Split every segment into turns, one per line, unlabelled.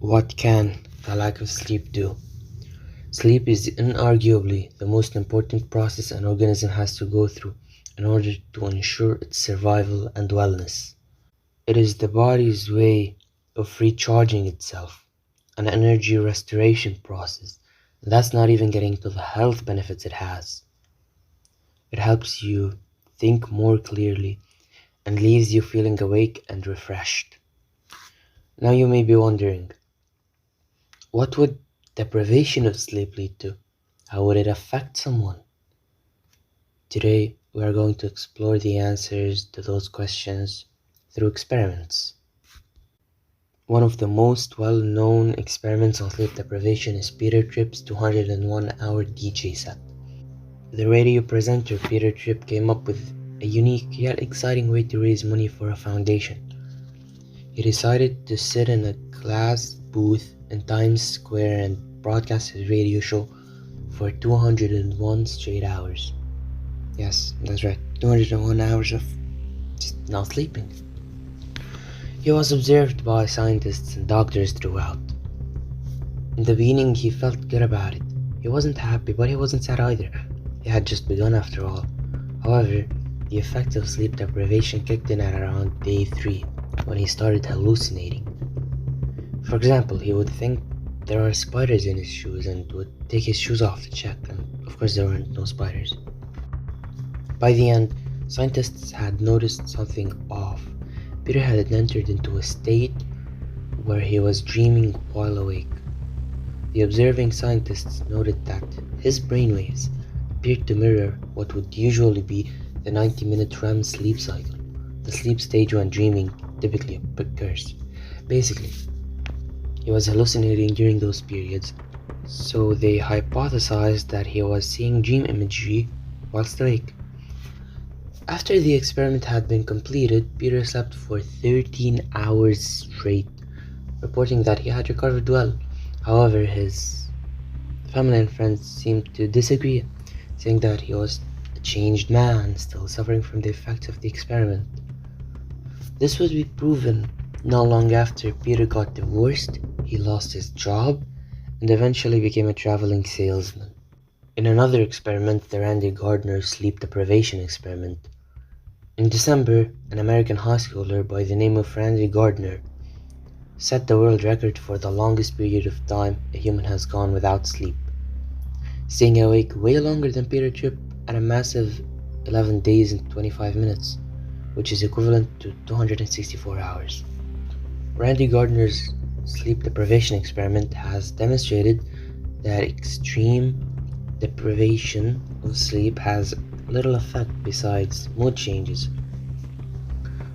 What can the lack of sleep do? Sleep is inarguably the most important process an organism has to go through in order to ensure its survival and wellness. It is the body's way of recharging itself, an energy restoration process. And that's not even getting to the health benefits it has. It helps you think more clearly and leaves you feeling awake and refreshed. Now you may be wondering, what would deprivation of sleep lead to? How would it affect someone? Today, we are going to explore the answers to those questions through experiments. One of the most well-known experiments on sleep deprivation is Peter Tripp's 201-hour DJ set. The radio presenter Peter Tripp came up with a unique yet exciting way to raise money for a foundation. He decided to sit in a glass booth in Times Square and broadcast his radio show for 201 straight hours. Yes, that's right, 201 hours of just not sleeping. He was observed by scientists and doctors throughout. In the beginning, he felt good about it. He wasn't happy, but he wasn't sad either. He had just begun after all. However, the effects of sleep deprivation kicked in at around day 3, when he started hallucinating. For example, he would think there are spiders in his shoes and would take his shoes off to check, and of course there weren't no spiders. By the end, scientists had noticed something off. Peter had entered into a state where he was dreaming while awake. The observing scientists noted that his brainwaves appeared to mirror what would usually be the 90-minute REM sleep cycle, the sleep stage when dreaming typically occurs. Basically, he was hallucinating during those periods, so they hypothesized that he was seeing dream imagery whilst awake. After the experiment had been completed, Peter slept for 13 hours straight, reporting that he had recovered well. However, his family and friends seemed to disagree, saying that he was a changed man, still suffering from the effects of the experiment. This would be proven not long after Peter got divorced, he lost his job, and eventually became a traveling salesman. In another experiment, the Randy Gardner sleep deprivation experiment, in December, an American high schooler by the name of Randy Gardner set the world record for the longest period of time a human has gone without sleep, staying awake way longer than Peter Tripp at a massive 11 days and 25 minutes, which is equivalent to 264 hours. Randy Gardner's sleep deprivation experiment has demonstrated that extreme deprivation of sleep has little effect besides mood changes,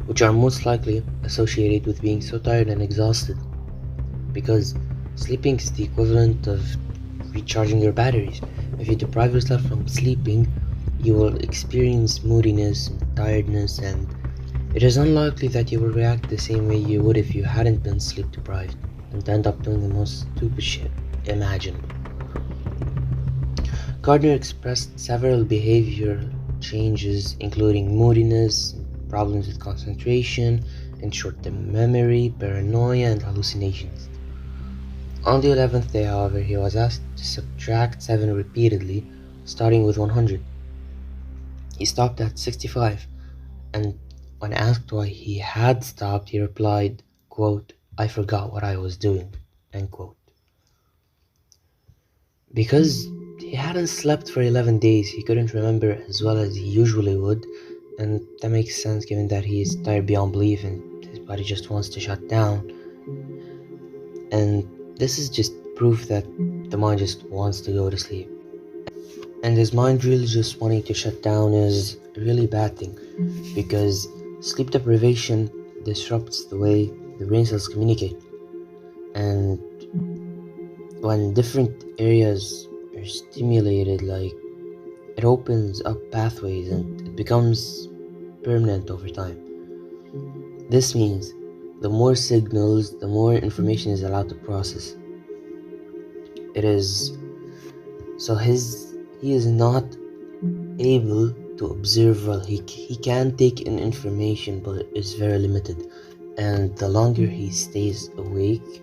which are most likely associated with being so tired and exhausted, because sleeping is the equivalent of recharging your batteries. If you deprive yourself from sleeping, you will experience moodiness and tiredness, and it is unlikely that you will react the same way you would if you hadn't been sleep deprived, and end up doing the most stupid shit imaginable. Gardner expressed several behavioral changes, including moodiness, problems with concentration, and short-term memory, paranoia, and hallucinations. On the 11th day, however, he was asked to subtract 7 repeatedly, starting with 100. He stopped at 65, and when asked why he had stopped, he replied, quote, "I forgot what I was doing," end quote. Because he hadn't slept for 11 days, he couldn't remember as well as he usually would, and that makes sense given that he is tired beyond belief and his body just wants to shut down. And this is just proof that the mind just wants to go to sleep. And his mind really just wanting to shut down is a really bad thing, because sleep deprivation disrupts the way the brain cells communicate. And when different areas are stimulated, like, it opens up pathways and it becomes permanent over time. This means the more signals, the more information is allowed to process. It is so he is not able to observe well. He can take in information, but it's very limited. And the longer he stays awake,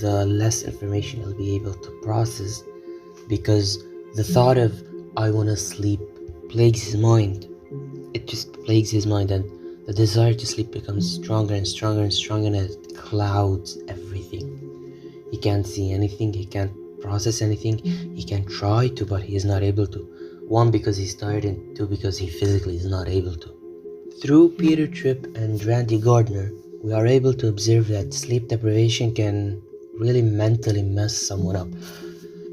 the less information he'll be able to process, because the thought of "I wanna sleep" plagues his mind. It just plagues his mind, and the desire to sleep becomes stronger and stronger and stronger, and it clouds everything. He can't see anything, he can't process anything, he can try to, but he is not able to. One, because he's tired, and two, because he physically is not able to. Through Peter Tripp and Randy Gardner, we are able to observe that sleep deprivation can really mentally mess someone up.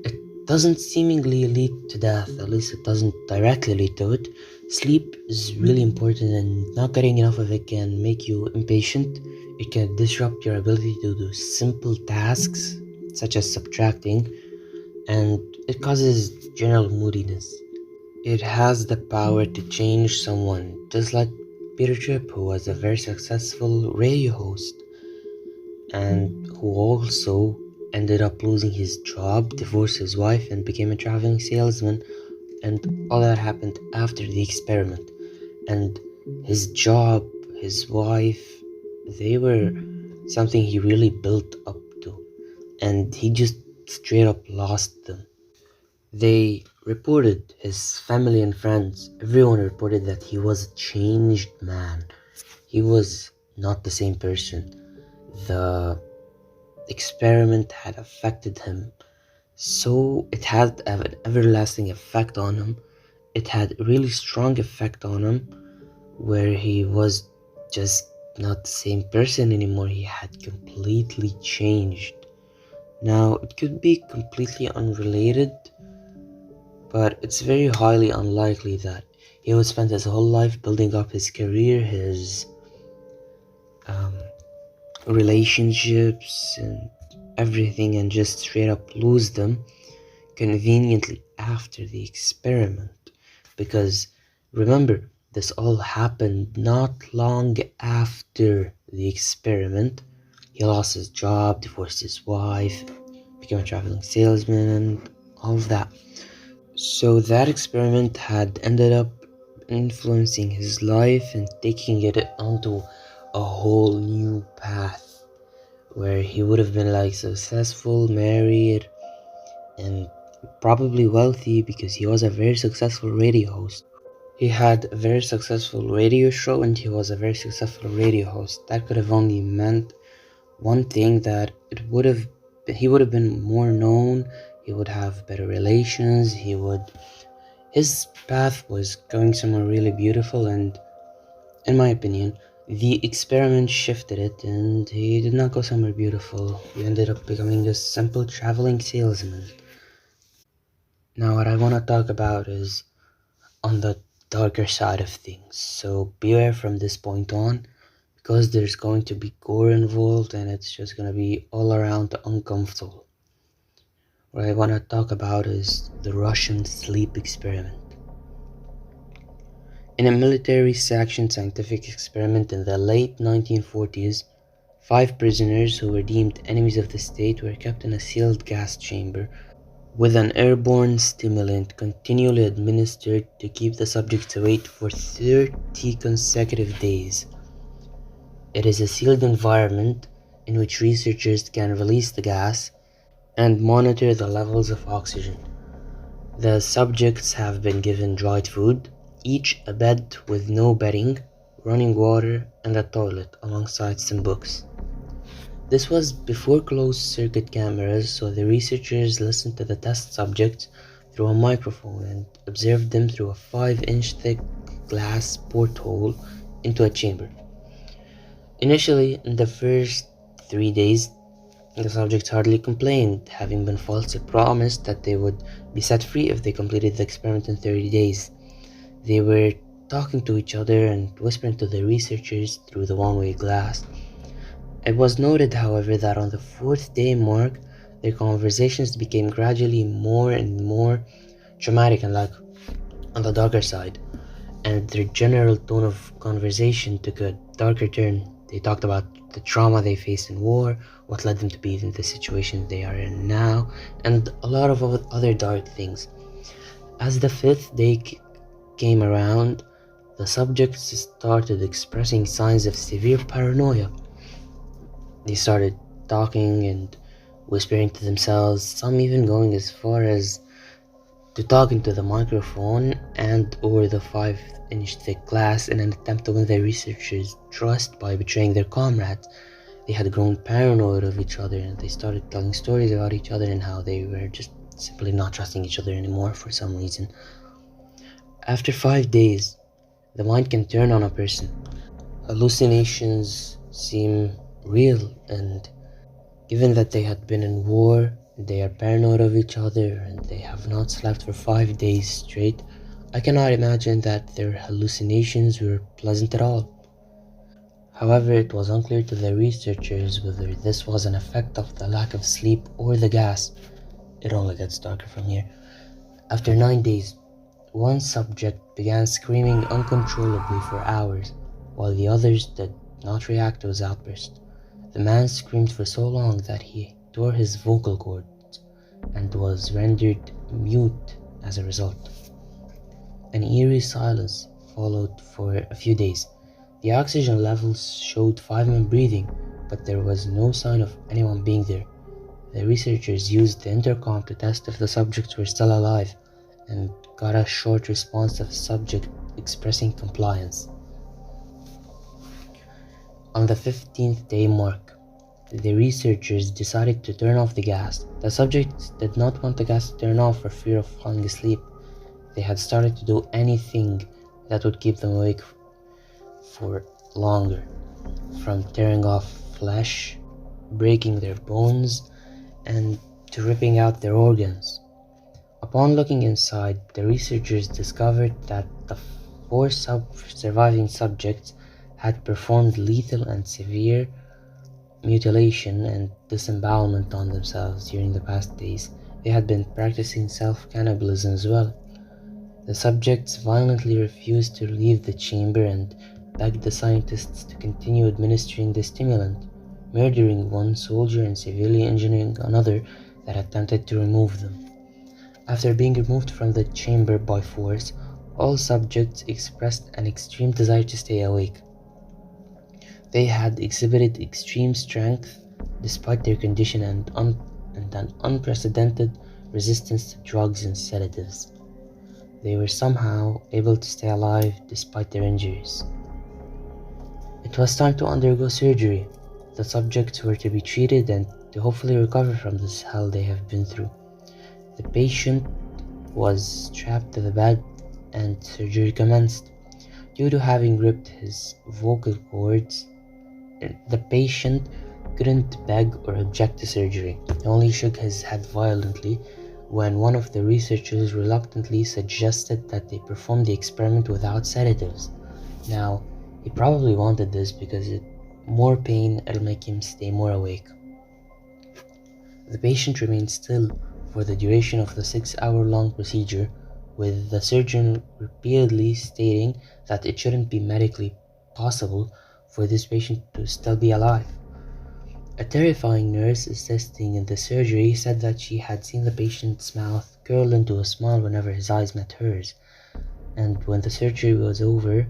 It doesn't seemingly lead to death, at least it doesn't directly lead to it. Sleep is really important, and not getting enough of it can make you impatient. It can disrupt your ability to do simple tasks, such as subtracting, and it causes general moodiness. It has the power to change someone, just like Peter Tripp, who was a very successful radio host and who also ended up losing his job, divorced his wife, and became a traveling salesman. And all that happened after the experiment. And his job, his wife, they were something he really built up to, and he just straight up lost them. They reported, his family and friends, everyone reported that he was a changed man. He was not the same person. The experiment had affected him, so it had an everlasting effect on him. It had a really strong effect on him, where he was just not the same person anymore. He had completely changed. Now, it could be completely unrelated, but it's very highly unlikely that he would spend his whole life building up his career, his um, relationships, and everything, and just straight up lose them conveniently after the experiment. Because remember, this all happened not long after the experiment. He lost his job, divorced his wife, became a traveling salesman, and all of that. So that experiment had ended up influencing his life and taking it onto a whole new path, where he would have been like successful, married, and probably wealthy, because he was a very successful radio host. He had a very successful radio show, and he was a very successful radio host. That could have only meant one thing, that he would have been more known, he would have better relations, his path was going somewhere really beautiful, and in my opinion, the experiment shifted it, and he did not go somewhere beautiful. He ended up becoming a simple traveling salesman. Now, what I want to talk about is on the darker side of things, so beware from this point on, because there's going to be gore involved, and it's just going to be all around uncomfortable. What I want to talk about is the Russian sleep experiment. In a military sanctioned scientific experiment in the late 1940s, 5 prisoners who were deemed enemies of the state were kept in a sealed gas chamber with an airborne stimulant continually administered to keep the subjects awake for 30 consecutive days. It is a sealed environment in which researchers can release the gas and monitor the levels of oxygen. The subjects have been given dried food, each a bed with no bedding, running water, and a toilet alongside some books. This was before closed-circuit cameras, so the researchers listened to the test subjects through a microphone and observed them through a 5-inch thick glass porthole into a chamber. Initially, in the first 3 days, the subjects hardly complained, having been falsely promised that they would be set free if they completed the experiment in 30 days. They were talking to each other and whispering to the researchers through the one-way glass. It was noted, however, that on the 4th day mark, their conversations became gradually more and more dramatic and like on the darker side, and their general tone of conversation took a darker turn. They talked about the trauma they faced in war, what led them to be in the situation they are in now, and a lot of other dark things. As the 5th day came around, the subjects started expressing signs of severe paranoia. They started talking and whispering to themselves, some even going as far as to talk into the microphone and or the 5-inch thick glass in an attempt to win the researchers' trust by betraying their comrades. They had grown paranoid of each other and they started telling stories about each other and how they were just simply not trusting each other anymore for some reason. After 5 days, the mind can turn on a person. Hallucinations seem real, and given that they had been in war, they are paranoid of each other, and they have not slept for 5 days straight, I cannot imagine that their hallucinations were pleasant at all. However, it was unclear to the researchers whether this was an effect of the lack of sleep or the gas. It only gets darker from here. After 9 days, one subject began screaming uncontrollably for hours, while the others did not react to his outburst. The man screamed for so long that he tore his vocal cords and was rendered mute as a result. An eerie silence followed for a few days. The oxygen levels showed 5 men breathing, but there was no sign of anyone being there. The researchers used the intercom to test if the subjects were still alive, and got a short response of a subject expressing compliance. On the 15th day mark, the researchers decided to turn off the gas. The subjects did not want the gas to turn off for fear of falling asleep. They had started to do anything that would keep them awake for longer, from tearing off flesh, breaking their bones, and to ripping out their organs. Upon looking inside, the researchers discovered that the 4 surviving subjects had performed lethal and severe mutilation and disembowelment on themselves during the past days. They had been practicing self-cannibalism as well. The subjects violently refused to leave the chamber and begged the scientists to continue administering the stimulant, murdering one soldier and severely injuring another that attempted to remove them. After being removed from the chamber by force, all subjects expressed an extreme desire to stay awake. They had exhibited extreme strength despite their condition and an unprecedented resistance to drugs and sedatives. They were somehow able to stay alive despite their injuries. It was time to undergo surgery. The subjects were to be treated and to hopefully recover from this hell they have been through. The patient was strapped to the bed and surgery commenced. Due to having ripped his vocal cords, the patient couldn't beg or object to surgery. He only shook his head violently when one of the researchers reluctantly suggested that they perform the experiment without sedatives. Now, he probably wanted this because more pain it'll make him stay more awake. The patient remained still for the duration of the 6-hour-long procedure, with the surgeon repeatedly stating that it shouldn't be medically possible for this patient to still be alive. A terrifying nurse assisting in the surgery said that she had seen the patient's mouth curl into a smile whenever his eyes met hers, and when the surgery was over,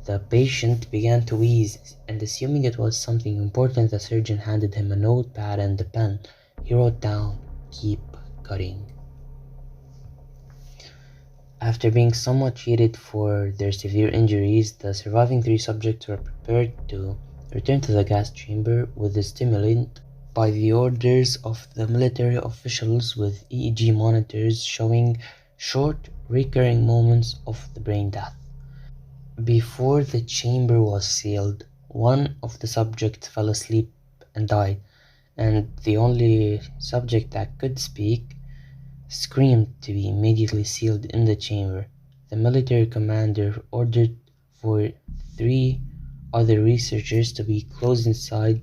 the patient began to wheeze, and assuming it was something important, the surgeon handed him a notepad and a pen. He wrote down, "Keep cutting." After being somewhat treated for their severe injuries, the surviving 3 subjects were prepared to return to the gas chamber with the stimulant by the orders of the military officials, with EEG monitors showing short, recurring moments of the brain death. Before the chamber was sealed, one of the subjects fell asleep and died, and the only subject that could speak screamed to be immediately sealed in the chamber. The military commander ordered for 3 other researchers to be closed inside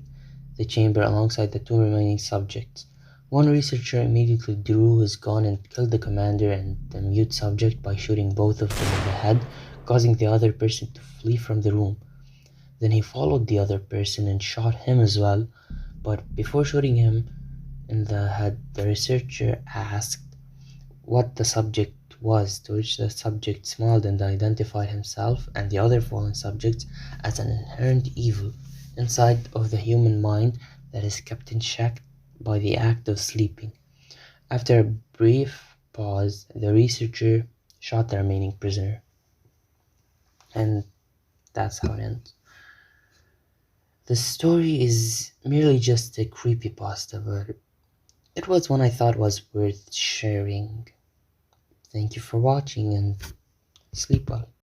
the chamber alongside the 2 remaining subjects. One researcher immediately drew his gun and killed the commander and the mute subject by shooting both of them in the head, causing the other person to flee from the room. Then he followed the other person and shot him as well, but before shooting him in the head, the researcher asked what the subject was, to which the subject smiled and identified himself and the other fallen subjects as an inherent evil inside of the human mind that is kept in check by the act of sleeping. After a brief pause, the researcher shot the remaining prisoner. And that's how it ends. The story is merely just a creepypasta, but it was one I thought was worth sharing. Thank you for watching and sleep well.